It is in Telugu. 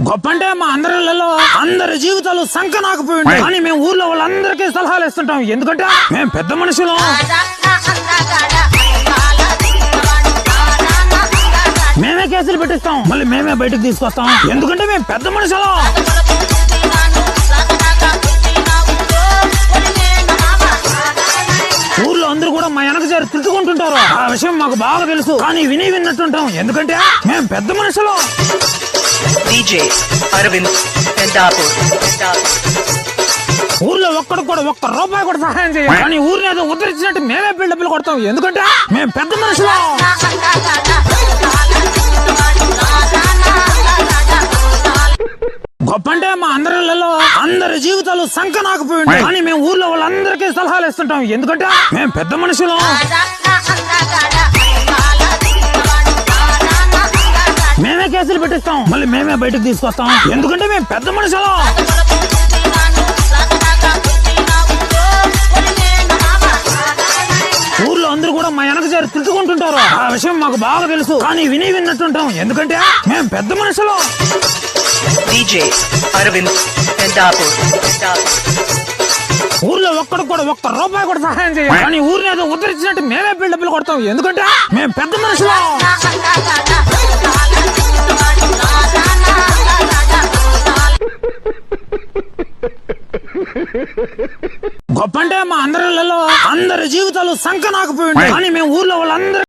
గొప్ప అంటే మా అందరిలో అందరి జీవితాలు సంకనాకపోయి ఉంటాయి, కానీ మేము ఊర్లో వాళ్ళందరికీ సలహాలు ఇస్తుంటాం. ఎందుకంటే మేము పెద్ద మనుషులు. మేమే కేసులు పెట్టిస్తాం, మళ్ళీ మేమే బయటకు తీసుకొస్తాం. ఎందుకంటే మేము పెద్ద మనుషులు. ఊర్లో అందరూ కూడా మా వెనక చేరి తిట్టుకుంటుంటారు. ఆ విషయం మాకు బాగా తెలుసు, కానీ విన్నట్టుంటాం. ఎందుకంటే మేము పెద్ద మనుషులు. ఊర్లో ఒక్కడికి కూడా ఒక్క రూపాయి కూడా సహాయం చేయాలి, కానీ ఊరిని ఏదో ఉద్ధరించినట్టు మేమే బిల్డప్లు కొడతాం. ఎందుకంటే మేము పెద్ద మనుషులు. గొప్ప అంటే మా అందరిలో అందరి జీవితాలు సంకనాకపోయి ఉంటాయి, కానీ మేము ఊర్లో వాళ్ళందరికీ సలహాలు ఇస్తుంటాం. ఎందుకంటే మేము పెద్ద మనుషులు. మేమే కేసులు పెట్టిస్తాం, మళ్ళీ మేమే బయటకు తీసుకొస్తాం. ఎందుకంటే మేము పెద్ద మనుషులు. ఊర్లో అందరూ కూడా మా వెనక చేరి తిట్టుకుంటుంటారు. ఆ విషయం మాకు బాగా తెలుసు, కానీ విన్నట్టుంటాం. ఎందుకంటే మేము పెద్ద మనుషులు. ఊర్లో ఒక్కడికి కూడా ఒక్క రూపాయి కూడా సహాయం చేయాలి, కానీ ఊరిని ఏదో ఉద్ధరించినట్టు మేమే బిల్డప్లు కొడతాం. ఎందుకంటే మేము పెద్ద మనుషులు. గొప్ప అంటే మా అందరిలో అందరి జీవితాలు సంకనాకపోయి ఉంటాయి, కానీ మేము ఊర్లో వాళ్ళందరూ